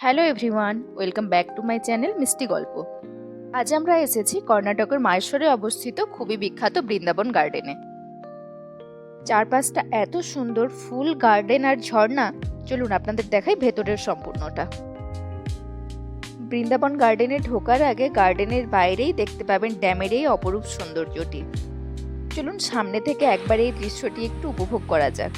Hello everyone, welcome back to my channel মিষ্টি গল্প। আজ আমরা এসেছি কর্ণাটকের মাহেশ্বরে অবস্থিত খুবই বিখ্যাত বৃন্দাবন গার্ডেনে। চারপাশটা এত সুন্দর, ফুল গার্ডেন আর ঝর্ণা। চলুন আপনাদের দেখাই ভেতরের সম্পূর্ণটা। বৃন্দাবন গার্ডেনে ঢোকার আগে গার্ডেনের বাইরেই দেখতে পাবেন ড্যামের এই অপরূপ সৌন্দর্যটি। চলুন সামনে থেকে একবার এই দৃশ্যটি একটু উপভোগ করা যাক।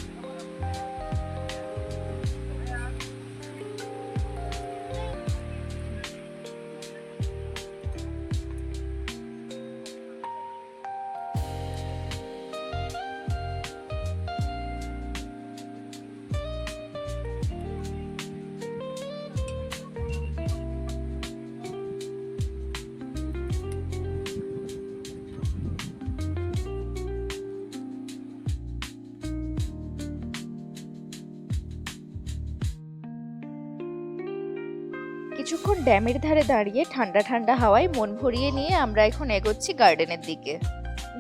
কিছুক্ষণ ড্যামের ধারে দাঁড়িয়ে ঠান্ডা ঠান্ডা হাওয়ায় মন ভরিয়ে নিয়ে আমরা এখন এগোচ্ছি গার্ডেনের দিকে।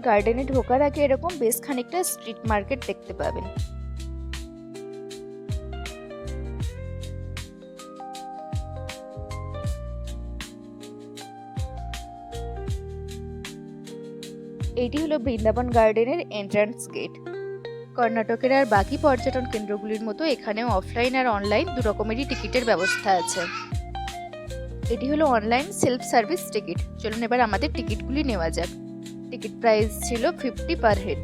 গার্ডেনে ঢোকার আগে এরকম বেশ খানিকটা স্ট্রিট মার্কেট দেখতে পাবেন। এটি হলো বৃন্দাবন গার্ডেনের এন্ট্রান্স গেট। কর্ণাটকের আর বাকি পর্যটন কেন্দ্রগুলির মতো এখানেও অফলাইন আর অনলাইন দু রকমেরই টিকিটের ব্যবস্থা আছে। এটি হলো অনলাইন সেলফ সার্ভিস টিকিট। চলুন এবার আমাদের টিকিটগুলি নেওয়া যাক। টিকিট প্রাইস ছিল 50 পার হেড।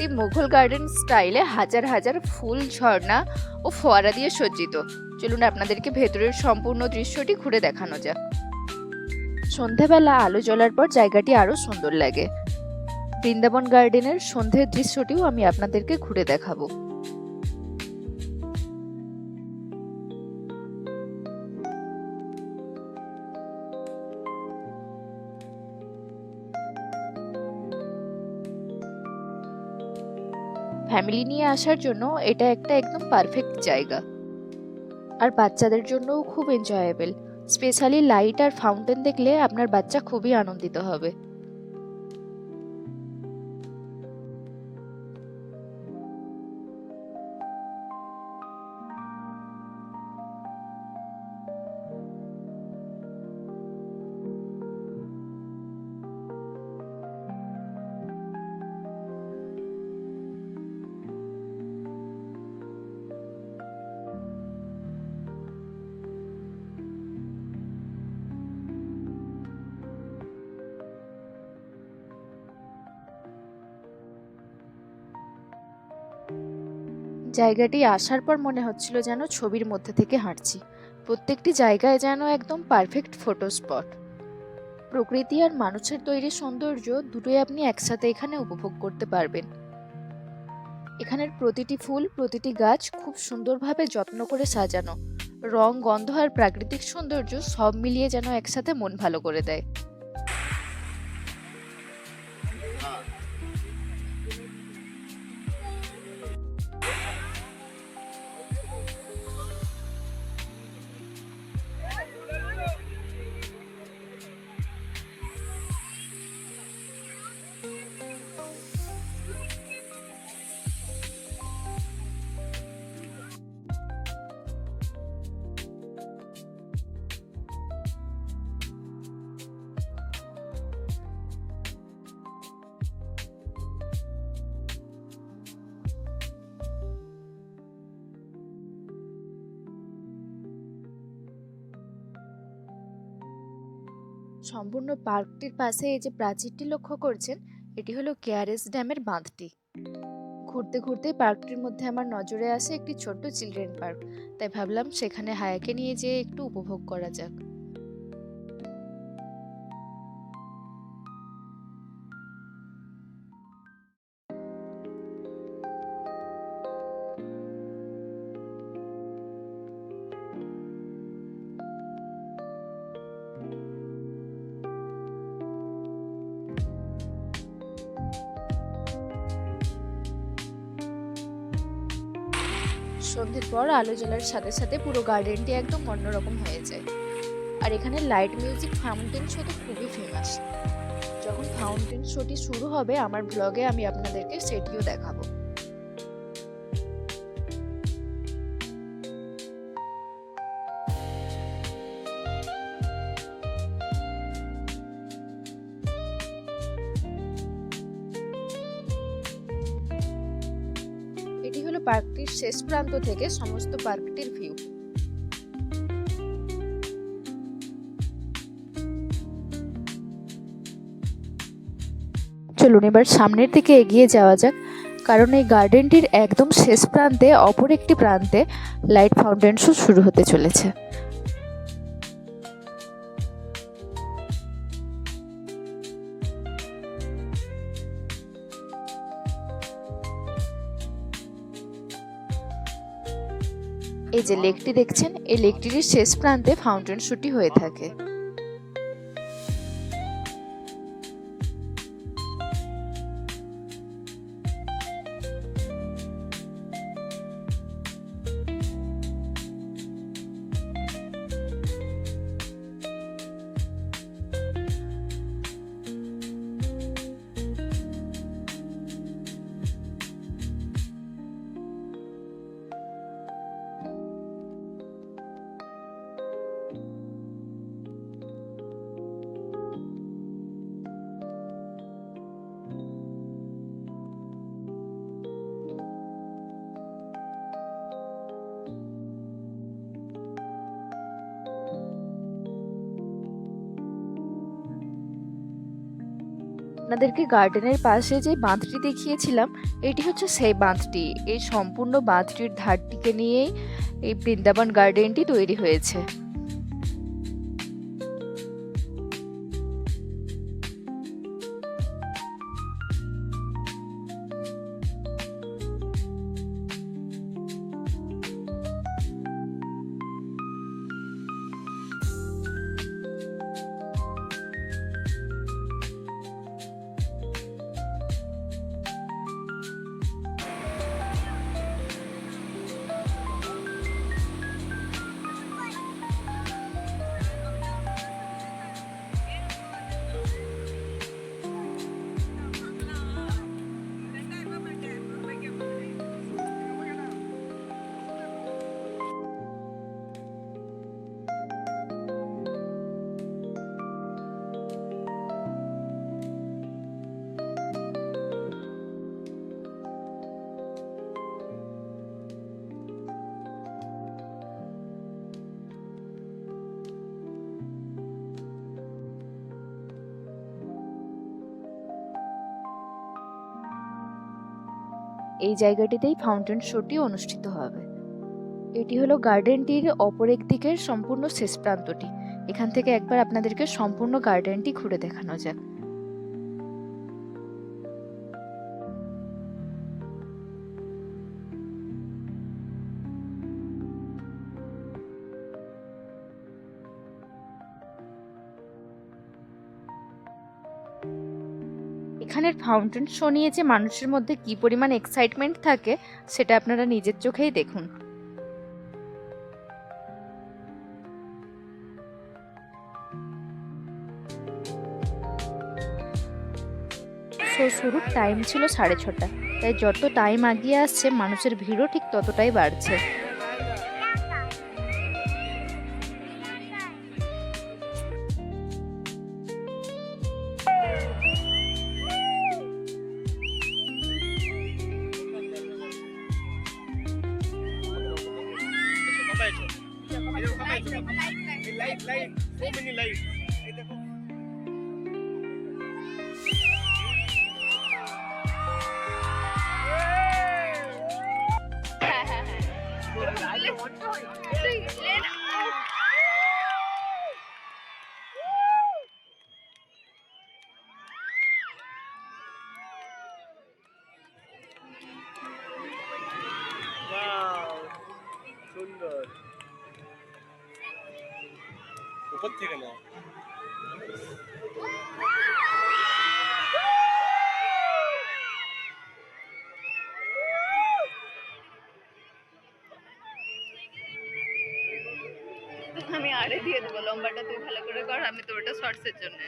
একটি মুঘল গার্ডেন স্টাইলে হাজার হাজার ফুল, ঝর্ণা ও ফোয়ারা দিয়ে সজ্জিত। চলুন আপনাদেরকে ভেতরের সম্পূর্ণ দৃশ্যটি ঘুরে দেখানো যাক। সন্ধেবেলা আলো জ্বলার পর জায়গাটি আরো সুন্দর লাগে। বৃন্দাবন গার্ডেনের সন্ধ্যের দৃশ্যটিও আমি আপনাদেরকে ঘুরে দেখাবো। ফ্যামিলি নিয়ে আসার জন্য এটা একটা একদম পারফেক্ট জায়গা। আর বাচ্চাদের জন্যও খুব এনজয়েবল। স্পেশালি লাইট আর ফাউন্টেন দেখলে আপনার বাচ্চা খুবই আনন্দিত হবে। জায়গাটি আসার পর মনে হচ্ছিল যেন ছবির মধ্যে থেকে হাঁটছি। প্রত্যেকটি জায়গায় যেন একদম পারফেক্ট ফটো স্পট। প্রকৃতি আর মানুষের তৈরি সৌন্দর্য দুটোই আপনি একসাথে এখানে উপভোগ করতে পারবেন। এখানের প্রতিটি ফুল, প্রতিটি গাছ খুব সুন্দরভাবে যত্ন করে সাজানো। রং, গন্ধ আর প্রাকৃতিক সৌন্দর্য সব মিলিয়ে যেন একসাথে মন ভালো করে দেয়। সম্পূর্ণ পার্কটির পাশে এই যে প্রাচীরটি লক্ষ্য করছেন, এটি হলো কেআরএস ড্যামের বাঁধটি। ঘুরতে ঘুরতে পার্কটির মধ্যে আমার নজরে আসে একটি ছোট্ট চিলড্রেন পার্ক, তাই ভাবলাম সেখানে হায়াকে নিয়ে যেয়ে একটু উপভোগ করা যাক। সন্ধ্যের পর আলো জ্বলার সাথে সাথে পুরো গার্ডেনটি একদম অন্যরকম হয়ে যায়। আর এখানে লাইট মিউজিক ফাউন্টেন শো তো খুবই ফেমাস। যখন ফাউন্টেন শোটি শুরু হবে আমার ব্লগে আমি আপনাদেরকে সেটিও দেখাবো। এটি হলো পার্কটির শেষ প্রান্ত থেকে সমস্ত পার্কটির ভিউ। চলুন এবার সামনের দিকে এগিয়ে যাওয়া যাক, কারণ এই গার্ডেনটির একদম শেষ প্রান্তে অপর একটি প্রান্তে লাইট ফাউন্টেন শো শুরু হতে চলেছে। এই যে লেকটি দেখছেন, এই লেকটির শেষ প্রান্তে ফাউন্টেন শোটি হয়ে থাকে। আপনাদেরকে গার্ডেনের পাশে যে বাঁধটি দেখিয়েছিলাম, এটি হচ্ছে সেই বাঁধটি। এই সম্পূর্ণ বাঁধটির ধারটিকে নিয়েই এই বৃন্দাবন গার্ডেনটি তৈরি হয়েছে। এই জায়গাটিতেই ফাউন্টেন শোটি অনুষ্ঠিত হবে। এটি হলো গার্ডেনটির অপর একদিকের সম্পূর্ণ শেষ প্রান্তটি। এখান থেকে একবার আপনাদেরকে সম্পূর্ণ গার্ডেনটি ঘুরে দেখানো যাক। এখানের ফাউন্টেন শো নিয়ে যে মানুষের মধ্যে কি পরিমাণ এক্সাইটমেন্ট থাকে সেটা আপনারা নিজের চোখেই দেখুন। শো শুরুর টাইম ছিল 6:30, তাই যত টাইম আগিয়ে আসছে মানুষের ভিড়ও ঠিক ততটাই বাড়ছে। উপর থেকে না। আমি আড়ে দিয়ে দেবো, লম্বাটা তুই ভালো করে কর, আমি তো ওটা শর্টসের জন্য।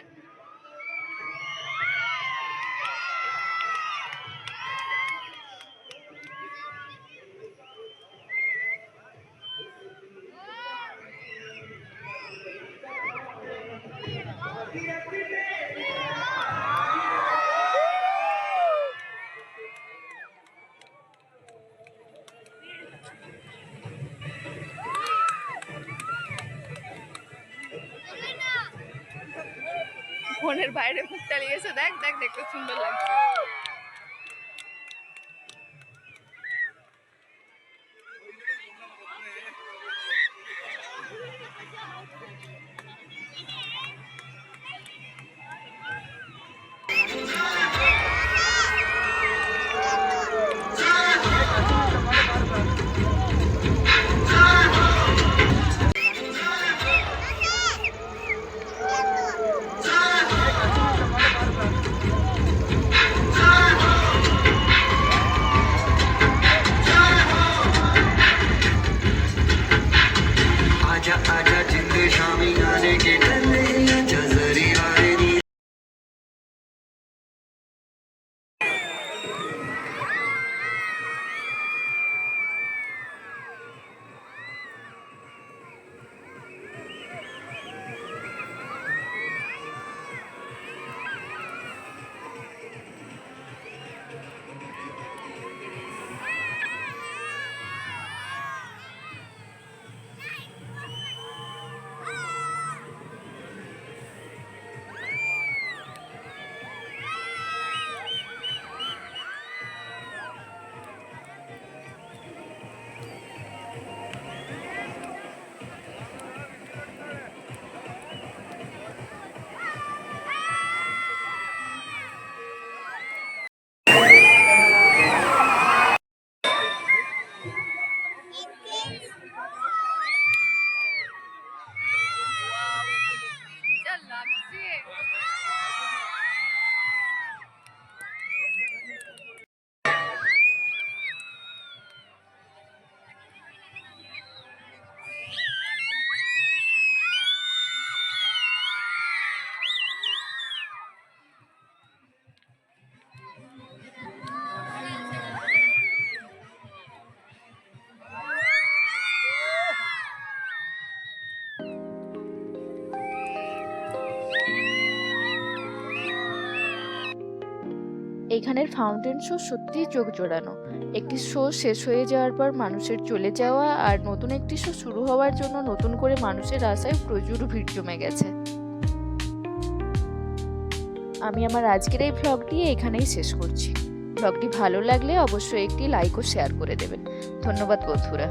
ফোনের বাইরে মুখ চালিয়েছে, দেখ দেখ দেখতে সুন্দর লাগছে। आजा आजा जिंद शामी आने के डरने आजा जरी आने नी। যা লাগছে। এখানের ফাউন্টেন শো সত্যিই চোখ জোড়ানো। একটি শো শেষ হয়ে যাওয়ার পর মানুষের চলে যাওয়া আর নতুন একটি শো শুরু হওয়ার জন্য নতুন করে মানুষের আশায় প্রচুর ভিড় জমে গেছে। আমি আমার আজকের এই ভ্লগটি এখানেই শেষ করছি। ভ্লগটি ভালো লাগলে অবশ্যই একটি লাইক ও শেয়ার করে দেবেন। ধন্যবাদ বন্ধুরা।